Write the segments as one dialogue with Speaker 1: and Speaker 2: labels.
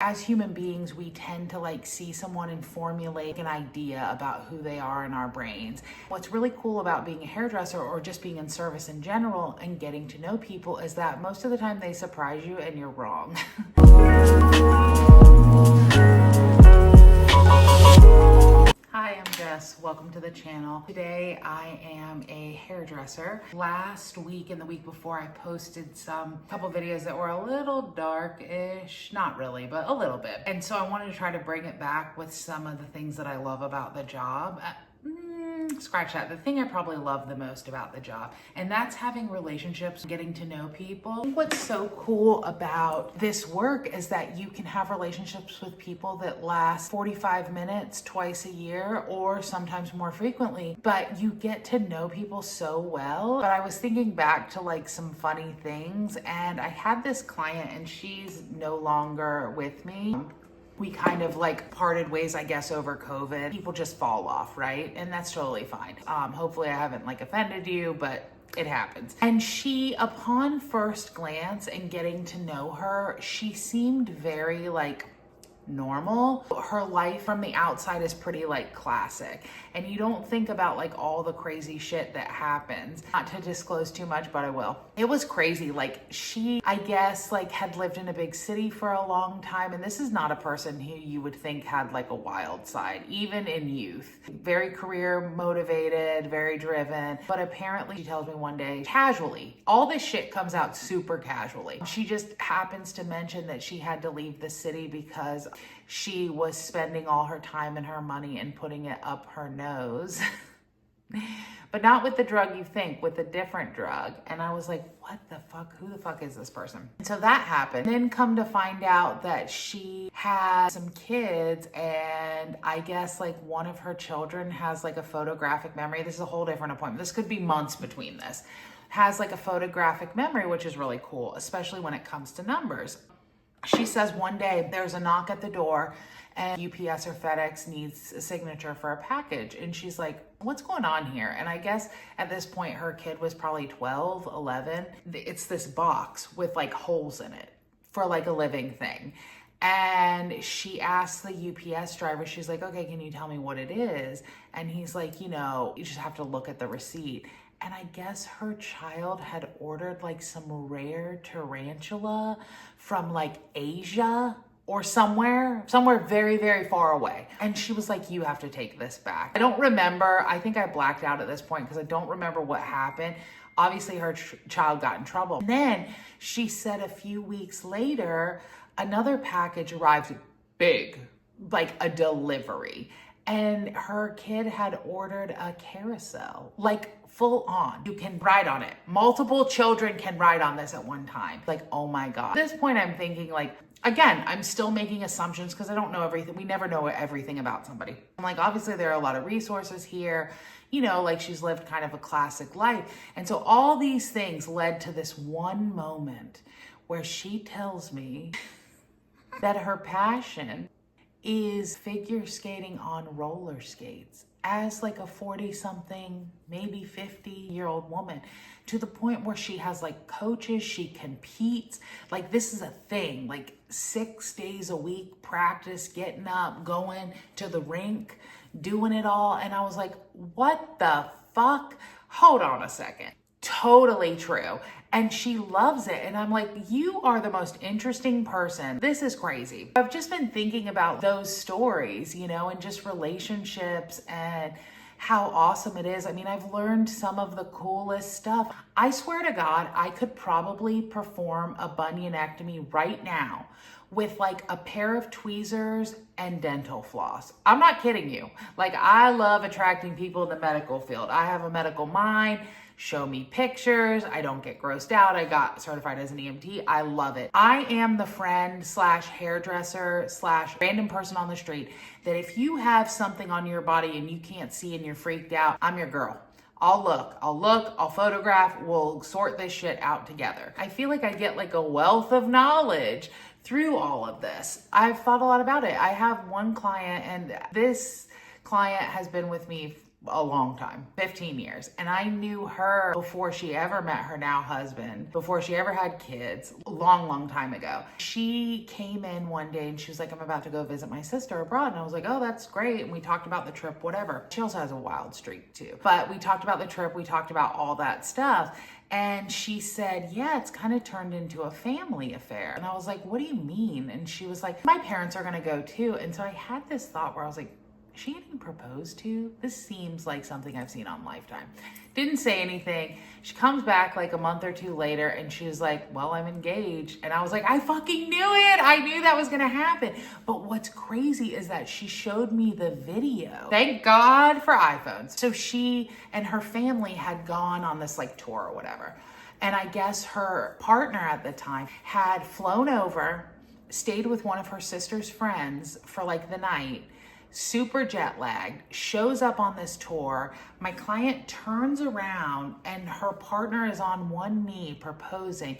Speaker 1: as human beings, we tend to like see someone and formulate an idea about who they are in our brains. What's really cool about being a hairdresser or just being in service in general and getting to know people is that most of the time they surprise you and you're wrong. Hi, I'm Jess. Welcome to the channel. Today I am a hairdresser. Last week and the week before I posted couple videos that were a little dark-ish, not really, but a little bit. And so I wanted to try to bring it back with some of the things that I love about the job. Scratch that. The thing I probably love the most about the job, and that's having relationships, getting to know people. What's so cool about this work is that you can have relationships with people that last 45 minutes twice a year or sometimes more frequently, but you get to know people so well. But I was thinking back to like some funny things, and I had this client and she's no longer with me. We kind of like parted ways, I guess, over COVID. People just fall off, right? And that's totally fine. Hopefully I haven't like offended you, but it happens. And she, upon first glance and getting to know her, she seemed very like normal. Her life from the outside is pretty like classic, and you don't think about like all the crazy shit that happens. Not to disclose too much, but I will. It was crazy. Like she, I guess, like had lived in a big city for a long time, and this is not a person who you would think had like a wild side, even in youth. Very career motivated, very driven, but apparently she tells me one day, casually, all this shit comes out super casually. She just happens to mention that she had to leave the city because she was spending all her time and her money and putting it up her nose. But not with the drug you think, with a different drug. And I was like, what the fuck? Who the fuck is this person? And so that happened. Then come to find out that she has some kids, and I guess like one of her children has like a photographic memory. This is a whole different appointment. This could be months between this. Has like a photographic memory, which is really cool, especially when it comes to numbers. She says one day there's a knock at the door and UPS or FedEx needs a signature for a package. And she's like, what's going on here? And I guess at this point, her kid was probably 12, 11. It's this box with like holes in it for like a living thing. And she asked the UPS driver, she's like, okay, can you tell me what it is? And he's like, you just have to look at the receipt. And I guess her child had ordered like some rare tarantula from like Asia or somewhere very, very far away. And she was like, you have to take this back. I don't remember. I think I blacked out at this point because I don't remember what happened. Obviously her child got in trouble. And then she said a few weeks later, another package arrived, big, like a delivery. And her kid had ordered a carousel, like full on. You can ride on it. Multiple children can ride on this at one time. Like, oh my God. At this point, I'm thinking like, again, I'm still making assumptions because I don't know everything. We never know everything about somebody. I'm like, obviously there are a lot of resources here, like she's lived kind of a classic life. And so all these things led to this one moment where she tells me that her passion is figure skating on roller skates as like a 40-something, maybe 50-year-old woman, to the point where she has like coaches, she competes. Like this is a thing, like 6 days a week, practice, getting up, going to the rink, doing it all. And I was like, what the fuck? Hold on a second. Totally true. And she loves it. And I'm like, you are the most interesting person. This is crazy. I've just been thinking about those stories, and just relationships and how awesome it is. I mean, I've learned some of the coolest stuff. I swear to God, I could probably perform a bunionectomy right now with like a pair of tweezers and dental floss. I'm not kidding you. Like, I love attracting people in the medical field. I have a medical mind. Show me pictures. I don't get grossed out. I got certified as an EMT. I love it. I am the friend / hairdresser / random person on the street that if you have something on your body and you can't see and you're freaked out, I'm your girl. I'll look, I'll photograph, we'll sort this shit out together. I feel like I get like a wealth of knowledge through all of this. I've thought a lot about it. I have one client, and this client has been with me a long time, 15 years. And I knew her before she ever met her now husband, before she ever had kids, long time ago. She came in one day and she was like, I'm about to go visit my sister abroad. And I was like, oh, that's great. And we talked about the trip, whatever. She also has a wild streak too. But we talked about the trip. We talked about all that stuff. And she said, yeah, it's kind of turned into a family affair. And I was like, what do you mean? And she was like, my parents are going to go too. And so I had this thought where I was like, is she getting proposed to? This seems like something I've seen on Lifetime. Didn't say anything. She comes back like a month or two later and she was like, well, I'm engaged. And I was like, I fucking knew it. I knew that was gonna happen. But what's crazy is that she showed me the video. Thank God for iPhones. So she and her family had gone on this like tour or whatever. And I guess her partner at the time had flown over, stayed with one of her sister's friends for like the night, super jet lagged, shows up on this tour. My client turns around and her partner is on one knee proposing.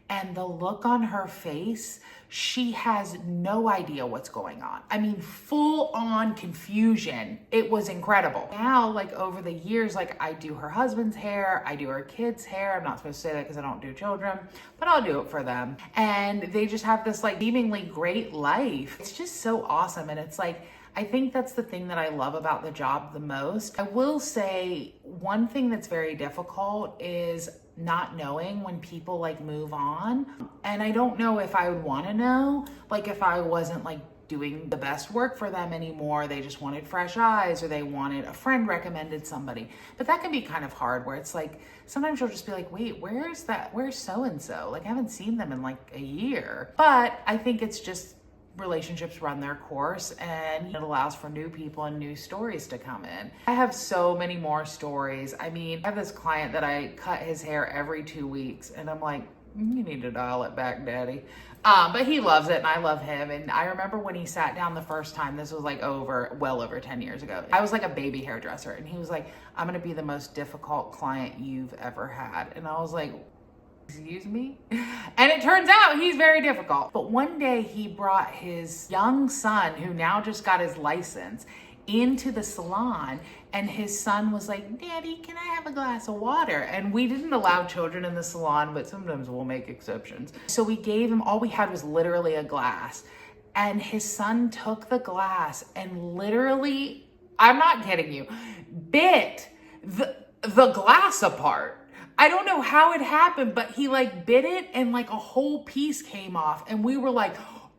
Speaker 1: And the look on her face, she has no idea what's going on. I mean, full on confusion. It was incredible. Now, like over the years, like I do her husband's hair, I do her kids' hair. I'm not supposed to say that because I don't do children, but I'll do it for them. And they just have this like seemingly great life. It's just so awesome. And it's like, I think that's the thing that I love about the job the most. I will say one thing that's very difficult is not knowing when people like move on. And I don't know if I would want to know, like if I wasn't like doing the best work for them anymore, they just wanted fresh eyes or they wanted a friend recommended somebody. But that can be kind of hard where it's like, sometimes you'll just be like, wait, where's so-and-so? Like I haven't seen them in like a year. But I think it's just relationships run their course and it allows for new people and new stories to come in. I have so many more stories. I mean, I have this client that I cut his hair every 2 weeks and I'm like, you need to dial it back, daddy. But he loves it and I love him. And I remember when he sat down the first time, this was like well over 10 years ago. I was like a baby hairdresser and he was like, I'm gonna be the most difficult client you've ever had. And I was like, excuse me? And it turns out he's very difficult. But one day he brought his young son, who now just got his license, into the salon and his son was like, Daddy, can I have a glass of water? And we didn't allow children in the salon, but sometimes we'll make exceptions. So we gave him, all we had was literally a glass. And his son took the glass and literally, I'm not kidding you, bit the glass apart. I don't know how it happened, but he like bit it and like a whole piece came off. And we were like,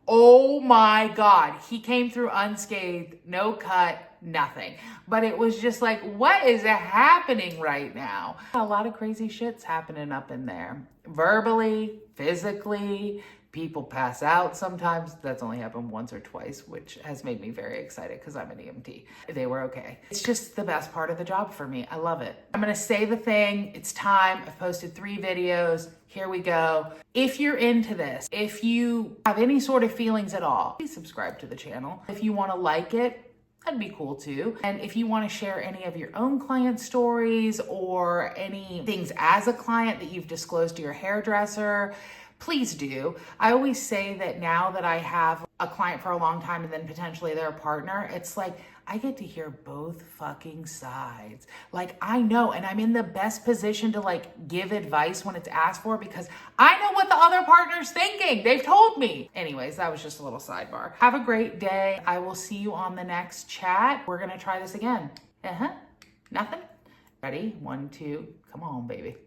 Speaker 1: oh my God, he came through unscathed, no cut, nothing. But it was just like, what is happening right now? A lot of crazy shit's happening up in there. Verbally, physically, people pass out sometimes. That's only happened once or twice, which has made me very excited because I'm an EMT. They were okay. It's just the best part of the job for me. I love it. I'm gonna say the thing. It's time. I've posted 3 videos. Here we go. If you're into this, if you have any sort of feelings at all, please subscribe to the channel. If you wanna like it, that'd be cool too. And if you want to share any of your own client stories or any things as a client that you've disclosed to your hairdresser, please do. I always say that now that I have a client for a long time and then potentially their partner, it's like I get to hear both fucking sides. Like I know, and I'm in the best position to like give advice when it's asked for because I know what the other partner's thinking. They've told me. Anyways, that was just a little sidebar. Have a great day. I will see you on the next chat. We're gonna try this again. Nothing? Ready? 1, 2, come on, baby.